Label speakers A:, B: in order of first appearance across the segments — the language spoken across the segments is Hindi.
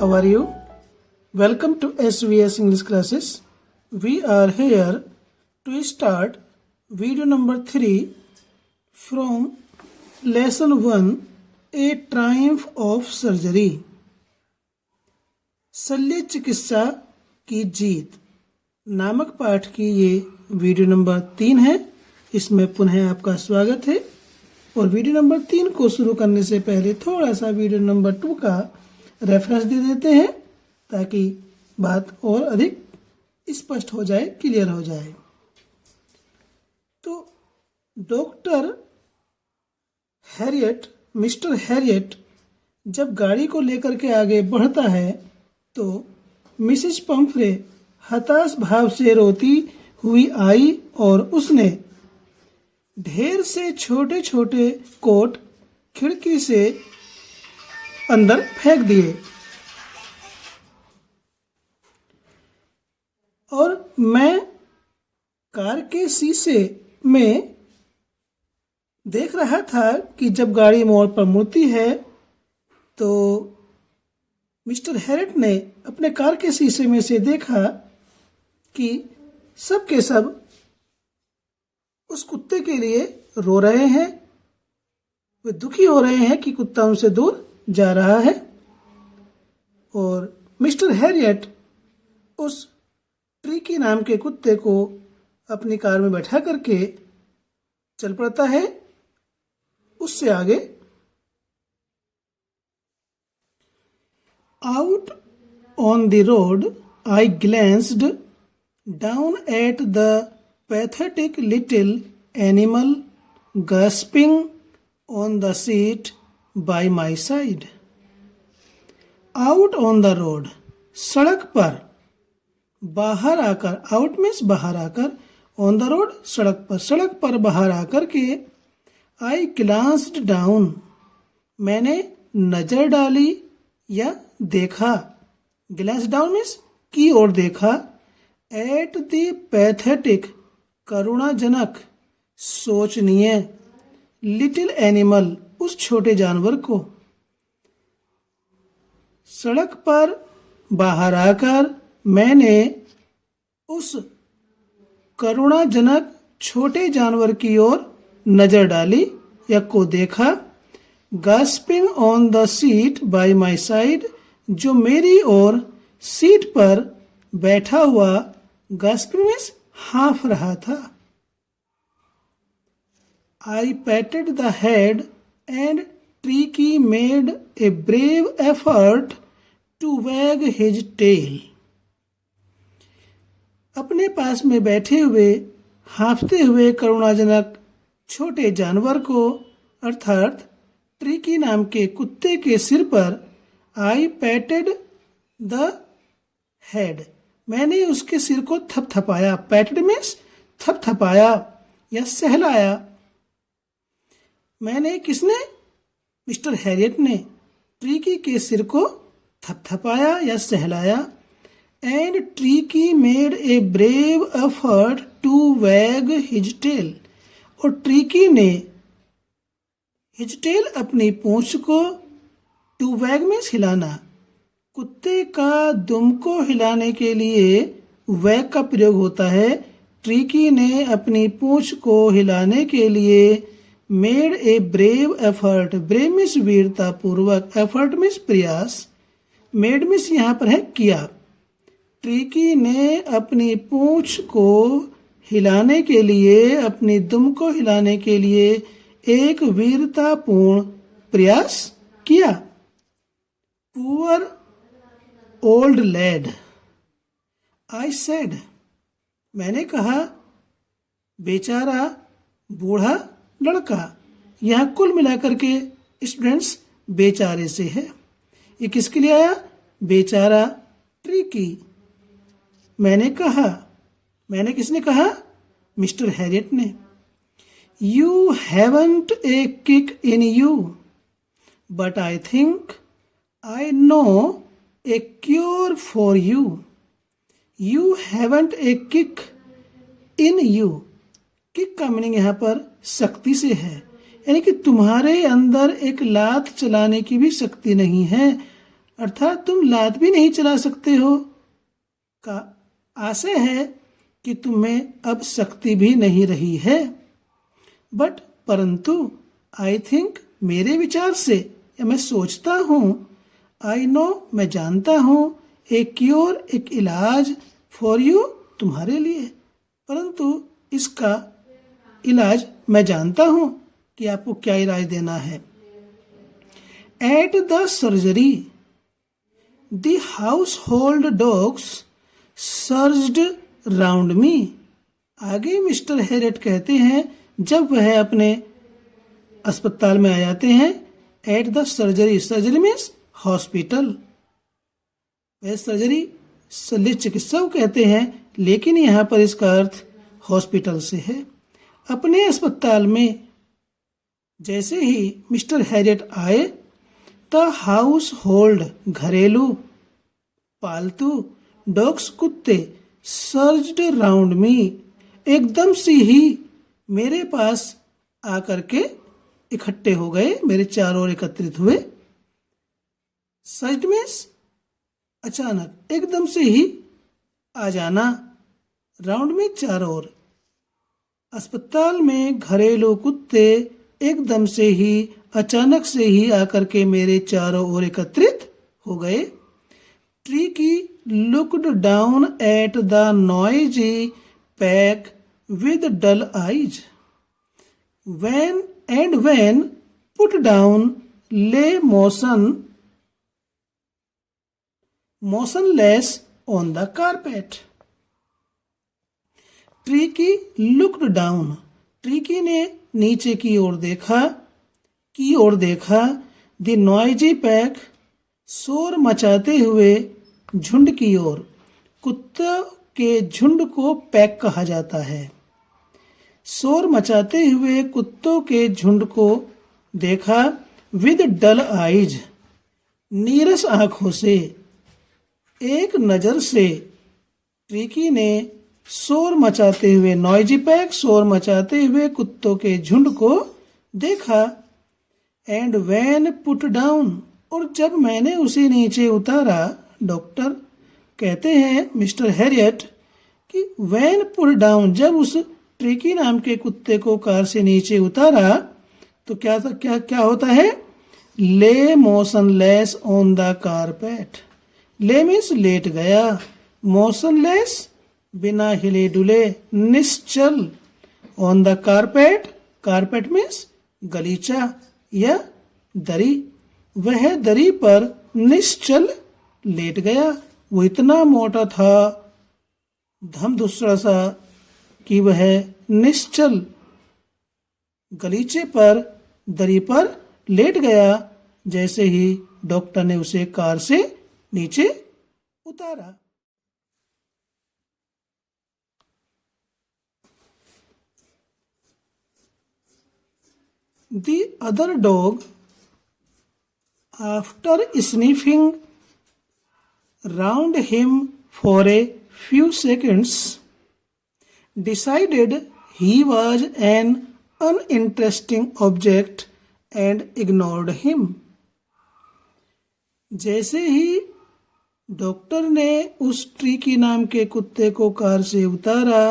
A: How are you? Welcome to SVS English classes. We are here to start video number 3 from lesson 1, A Triumph of Surgery. शल्य चिकित्सा की जीत नामक पाठ की ये वीडियो नंबर 3 है। इसमें पुनः आपका स्वागत है। और वीडियो नंबर 3 को शुरू करने से पहले थोड़ा सा वीडियो नंबर 2 का रेफरेंस दे देते हैं ताकि बात और अधिक स्पष्ट हो जाए, क्लियर हो जाए। तो डॉक्टर हैरियट, मिस्टर हैरियट जब गाड़ी को लेकर के आगे बढ़ता है तो मिसेस पंफ्रे हताश भाव से रोती हुई आई और उसने ढेर से छोटे छोटे कोट खिड़की से अंदर फेंक दिए और मैं कार के शीशे में देख रहा था कि जब गाड़ी मोड़ पर मुड़ती है तो मिस्टर हैरियट ने अपने कार के शीशे में से देखा कि सब के सब उस कुत्ते के लिए रो रहे हैं। वे दुखी हो रहे हैं कि कुत्ता उनसे दूर जा रहा है। और मिस्टर हैरियट उस ट्रिकी नाम के कुत्ते को अपनी कार में बैठा करके चल पड़ता है उससे आगे। Out on the road I glanced down at the pathetic little animal gasping on the seat by my side. Out on the road, सड़क पर बाहर आकर, out means बाहर आकर, on the road सड़क पर बाहर आकर के I glanced down, मैंने नजर डाली या देखा, glance down means की ओर देखा, at the pathetic करुणाजनक, सोचनीय, लिटिल एनिमल उस छोटे जानवर को। सड़क पर बाहर आकर मैंने उस करुणाजनक छोटे जानवर की ओर नजर डाली या को देखा। Gasping on the seat by my side, जो मेरी ओर सीट पर बैठा हुआ, गास्पिंग मीन्स हाँफ रहा था। I patted the head and Tricky made a brave effort to wag his tail. अपने पास में बैठे हुए हाँफते हुए करुणाजनक छोटे जानवर को अर्थात ट्रिकी नाम के कुत्ते के सिर पर I patted the head, मैंने उसके सिर को थपथपाया। पैटेड मीन्स थपथपाया या सहलाया। मैंने किसने? मिस्टर हैरियट ने ट्रिकी के सिर को थपथपाया या सहलाया। And Tricki made a brave effort to wag his tail, और ट्रिकी ने हिज टेल अपनी पूंछ को, टू वैग मीन्स हिलाना, कुत्ते का दुम को हिलाने के लिए वैग का प्रयोग होता है। ट्रिकी ने अपनी पूंछ को हिलाने के लिए made a brave effort, brave means वीरता पूर्वक, एफर्ट मीन्स प्रयास, मेड मीन्स यहाँ पर है किया। ट्रिकी ने अपनी पूंछ को हिलाने के लिए, अपनी दुम को हिलाने के लिए एक वीरतापूर्ण प्रयास किया। Poor old lad, I said, मैंने कहा, बेचारा बूढ़ा लड़का। यहाँ कुल मिलाकर के स्टूडेंट्स बेचारे से है। ये किसके लिए आया? बेचारा ट्रिकी। मैंने कहा, मैंने किसने कहा? मिस्टर हैरियट ने। You haven't a kick in you but I think I know a cure for you. You haven't a kick in you. Kick का मीनिंग यहाँ पर शक्ति से है, यानी कि तुम्हारे अंदर एक लात चलाने की भी शक्ति नहीं है, अर्थात तुम लात भी नहीं चला सकते हो। का आशय है कि तुम्हें अब शक्ति भी नहीं रही है। बट परंतु आई थिंक, मेरे विचार से, या मैं सोचता हूँ, आई नो, मैं जानता हूँ, एक क्योर, एक इलाज, फॉर यू, तुम्हारे लिए। परंतु इसका इलाज मैं जानता हूँ कि आपको क्या इलाज देना है। At the surgery the household dogs surged round me. आगे मिस्टर हैरियट कहते हैं, जब वह अपने अस्पताल में आ जाते हैं, eight the surgery, surgery means hospital, वह सर्जरी शल्य चिकित्सा को कहते हैं, लेकिन यहाँ पर इसका अर्थ हॉस्पिटल से है। अपने अस्पताल में जैसे ही मिस्टर हैरियट आए, द हाउस होल्ड, घरेलू, पालतू, डॉग्स, कुत्ते, सर्ज्ड राउंड मी, एकदम से ही मेरे पास आकर के इकट्ठे हो गए, मेरे चारों ओर एकत्रित हुए। सर्ज्ड मीन्स अचानक, एकदम से ही आ जाना, राउंड में चारों ओर। अस्पताल में घरेलू कुत्ते एकदम से ही, अचानक से ही आकर के मेरे चारों ओर एकत्रित हो गए। ट्रीकी looked down at the noisy pack with dull eyes. When put down, lay motionless on the carpet. ट्रीकी looked down, ट्रीकी ने नीचे की ओर देखा, द नॉइजी पैक, शोर मचाते हुए झुंड की ओर। कुत्तों के झुंड को पैक कहा जाता है। शोर मचाते हुए कुत्तों के झुंड को देखा, विद डल आइज, नीरस आंखों से, एक नजर से। ट्रीकी ने शोर मचाते हुए, नॉइजी पैक, शोर मचाते हुए कुत्तों के झुंड को देखा। एंड व्हेन पुट डाउन, और जब मैंने उसे नीचे उतारा, डॉक्टर कहते हैं मिस्टर हैरियट कि व्हेन पुट डाउन, जब उस ट्रीकी नाम के कुत्ते को कार से नीचे उतारा तो क्या होता है? Lay motionless on the carpet. Lay means लेट गया, मोशनलेस बिना हिले डुले, निश्चल, on the carpet, carpet means गलीचा या दरी। वह दरी पर निश्चल लेट गया। वो इतना मोटा था, धमधुसड़ा सा, कि वह निश्चल गलीचे पर, दरी पर लेट गया जैसे ही डॉक्टर ने उसे कार से नीचे उतारा। The other dog, after sniffing round him for a few seconds, decided he was an uninteresting object and ignored him. जैसे ही डॉक्टर ने उस ट्रीकी नाम के कुत्ते को कार से उतारा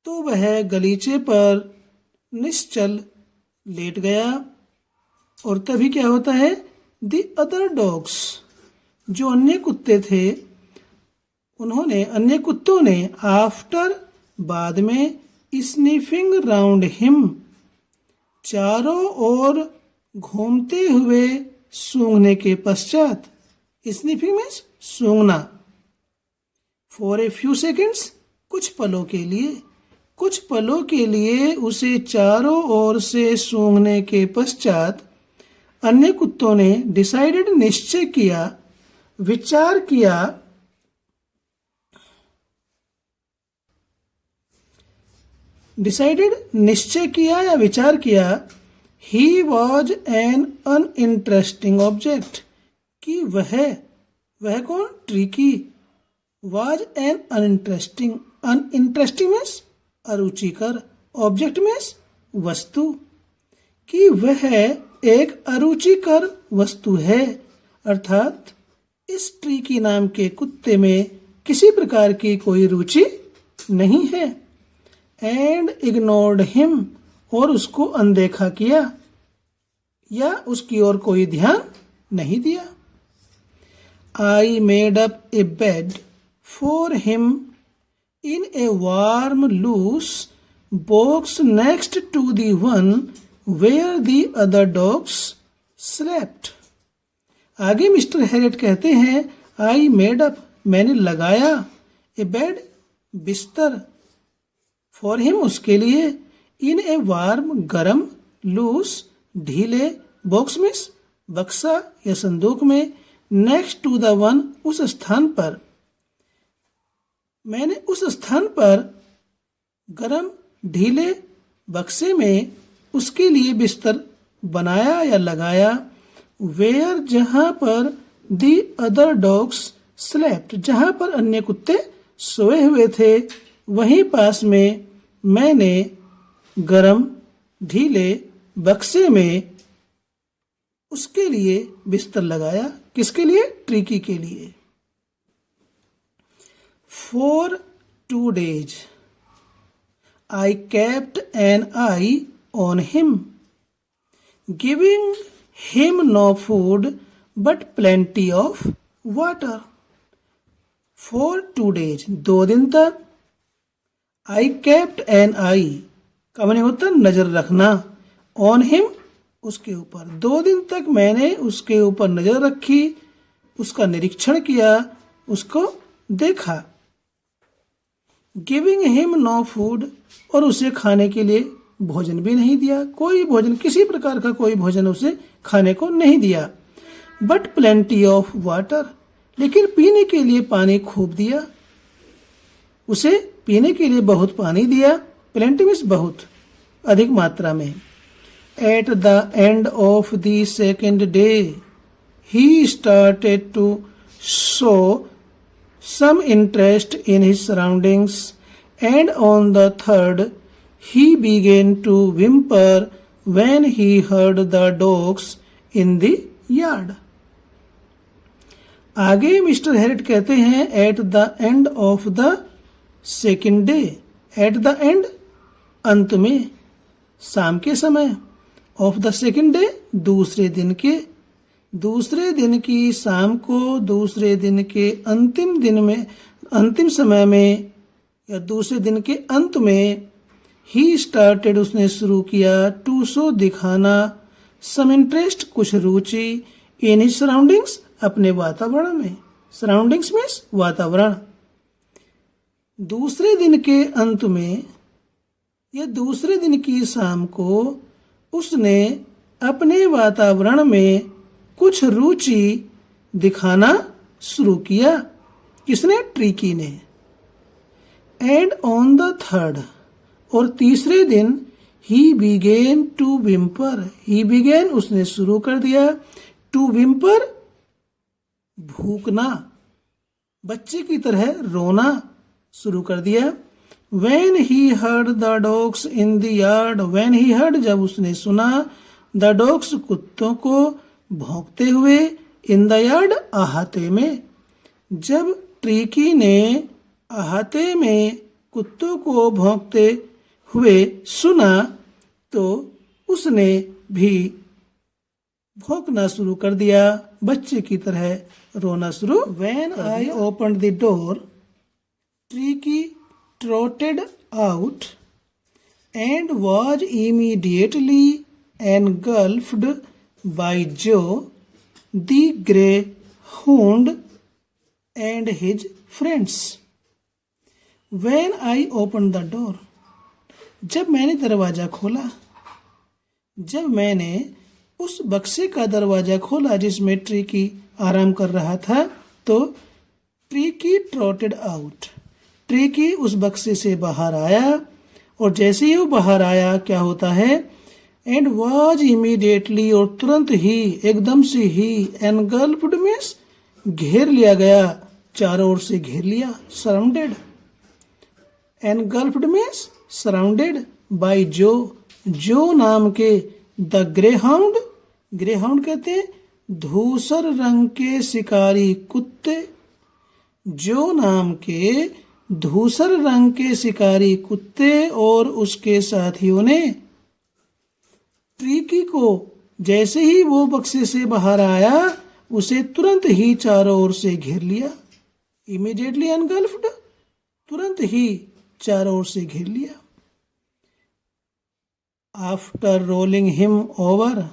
A: तो वह गलीचे पर निश्चल लेट गया। और तभी क्या होता है? द अदर डॉग्स, जो अन्य कुत्ते थे, उन्होंने, अन्य कुत्तों ने, आफ्टर, बाद में, स्निफिंग राउंड हिम, चारों ओर घूमते हुए, सूंघने के पश्चात, स्निफिंग मीन्स सूंघना, फॉर ए फ्यू सेकेंड्स, कुछ पलों के लिए, कुछ पलों के लिए उसे चारों ओर से सूंघने के पश्चात अन्य कुत्तों ने डिसाइडेड, निश्चय किया, विचार किया, डिसाइडेड निश्चय किया या विचार किया, he was an uninteresting object, कि वह कौन? Tricki, was an uninteresting, uninteresting means अरुचिकर, ऑब्जेक्ट मीन्स वस्तु, कि वह एक अरुचिकर वस्तु है, अर्थात इस ट्रीकी नाम के कुत्ते में किसी प्रकार की कोई रुचि नहीं है। एंड इग्नोर्ड हिम, और उसको अनदेखा किया या उसकी ओर कोई ध्यान नहीं दिया। I made up a bed for him in a warm loose box next to the one where the other dogs slept. आगे मिस्टर हैरियट कहते हैं, आई मेड अप, मैंने लगाया, ए बेड, बिस्तर, फॉर हिम, उसके लिए, इन ए वार्म, गरम, लूस, ढीले, बॉक्स मीन्स बक्सा या संदूक में, नेक्स्ट टू द वन, उस स्थान पर, मैंने उस स्थान पर गरम ढीले बक्से में उसके लिए बिस्तर बनाया या लगाया। वेयर, जहां पर, दी अदर डॉग्स स्लेप्ट, जहां पर अन्य कुत्ते सोए हुए थे, वहीं पास में मैंने गरम ढीले बक्से में उसके लिए बिस्तर लगाया। किसके लिए? ट्रीकी के लिए। For 2 days I kept an eye on him, giving him no food but plenty of water. For 2 days, 2 दिन तक, I kept an eye, का माने होता है नजर रखना, on him, उसके ऊपर। 2 दिन तक मैंने उसके ऊपर नजर रखी, उसका निरीक्षण किया, उसको देखा। गिविंग हिम नो फूड, और उसे खाने के लिए भोजन भी नहीं दिया, कोई भोजन, किसी प्रकार का कोई भोजन उसे खाने को नहीं दिया। बट प्लेंटी ऑफ वाटर, लेकिन पीने के लिए पानी खूब दिया, उसे पीने के लिए बहुत पानी दिया। प्लेंटी मीन्स बहुत, अधिक मात्रा में। At the end of the second day he started to show some interest in his surroundings, and on the third he began to whimper when he heard the dogs in the yard. आगे मिस्टर हैरियट कहते हैं, eight the end of the second day, eight the and, अंत में, शाम के समय, ऑफ द सेकेंड डे, दूसरे दिन के, दूसरे दिन की शाम को, दूसरे दिन के अंतिम दिन में, अंतिम समय में, या दूसरे दिन के अंत में, ही स्टार्टेड, उसने शुरू किया, टू शो, दिखाना, सम इंटरेस्ट, कुछ रुचि, इन हिज सराउंडिंग्स, अपने वातावरण में। सराउंडिंग्स मीन्स वातावरण। दूसरे दिन के अंत में या दूसरे दिन की शाम को उसने अपने वातावरण में कुछ रुचि दिखाना शुरू किया। किसने? ट्रीकी ने। एंड ऑन द थर्ड, और तीसरे दिन, he began to whimper, he began, उसने शुरू कर दिया, टू विम्पर, भूकना, बच्चे की तरह रोना शुरू कर दिया। When he heard the dogs in the yard, when he heard, जब उसने सुना, the dogs, कुत्तों को भौंकते हुए, इन द यार्ड, अहाते में, जब ट्रीकी ने अहाते में कुत्तों को भौंकते हुए सुना, तो उसने भी भौंकना शुरू कर दिया, बच्चे की तरह रोना शुरू। When I opened the door, ट्रीकी trotted out and was immediately engulfed by Joe, the greyhound, and his friends. When I opened the door, जब मैंने दरवाजा खोला, जब मैंने उस बक्से का दरवाजा खोला जिसमें ट्रीकी आराम कर रहा था, तो ट्रीकी ट्रॉटेड आउट, ट्रीकी उस बक्से से बाहर आया, और जैसे ही वो बाहर आया, क्या होता है? एंड वॉज इमीडिएटली, और तुरंत ही, एकदम से ही, एनगल्फ्ड मीन्स घेर लिया गया, चारों ओर से घेर लिया, surrounded. Engulfed means surrounded by जो, जो नाम के द ग्रेहाउंड, ग्रेहाउंड कहते हैं धूसर रंग के शिकारी कुत्ते, जो नाम के धूसर रंग के शिकारी कुत्ते और उसके साथियों ने ट्रीकी को जैसे ही वो बक्से से बाहर आया उसे तुरंत ही चारों ओर से घेर लिया। इमीडिएटली एनगल्फ्ड, तुरंत ही चारों ओर से घेर लिया। After rolling him over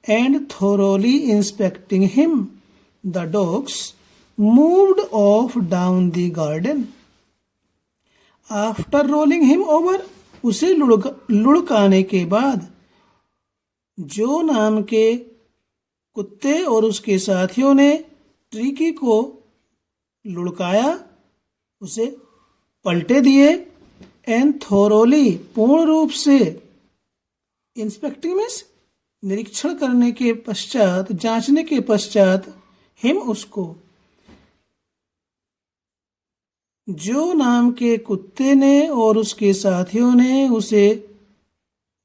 A: and thoroughly inspecting him, the dogs moved off down the garden. After rolling him over, उसे लुढ़काने के बाद जो नाम के कुत्ते और उसके साथियों ने ट्रीकी को लुढ़काया, उसे पलटे दिए। एंड थोरोली, पूर्ण रूप से, इंस्पेक्टिंग मीन्स निरीक्षण करने के पश्चात, जांचने के पश्चात, हिम उसको, जो नाम के कुत्ते ने और उसके साथियों ने उसे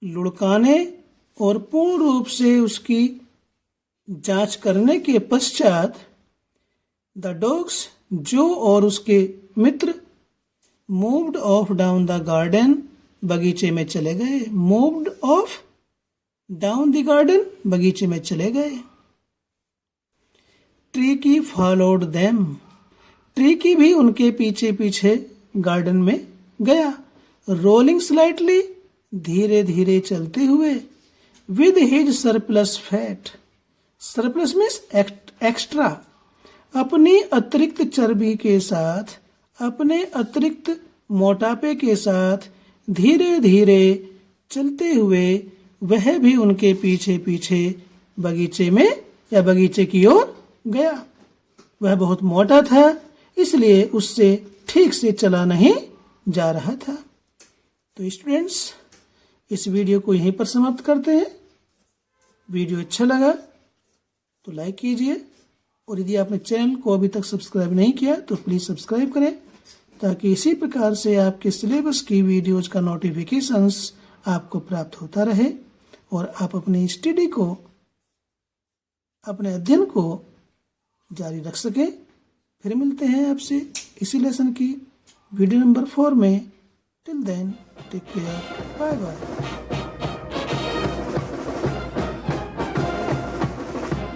A: लुढ़काने और पूर्ण रूप से उसकी जांच करने के पश्चात, द डॉग्स, जो और उसके मित्र, moved off down the garden, बगीचे में चले गए। Moved off down the garden, बगीचे में चले गए। ट्रीकी फॉलोड देम, ट्रीकी भी उनके पीछे पीछे गार्डन में गया। रोलिंग स्लाइटली, धीरे धीरे चलते हुए। With his surplus fat, surplus means extra, अपनी अतिरिक्त चर्बी के साथ, अपने अतिरिक्त मोटापे के साथ धीरे धीरे चलते हुए वह भी उनके पीछे पीछे बगीचे में या बगीचे की ओर गया। वह बहुत मोटा था, इसलिए उससे ठीक से चला नहीं जा रहा था। तो स्टूडेंट्स, इस वीडियो को यहीं पर समाप्त करते हैं। वीडियो अच्छा लगा तो लाइक कीजिए, और यदि आपने चैनल को अभी तक सब्सक्राइब नहीं किया तो प्लीज़ सब्सक्राइब करें, ताकि इसी प्रकार से आपके सिलेबस की वीडियोज़ का नोटिफिकेशंस आपको प्राप्त होता रहे और आप अपनी स्टडी को, अपने अध्ययन को जारी रख सकें। फिर मिलते हैं आपसे इसी लेसन की वीडियो नंबर 4 में। Till then take care, bye bye.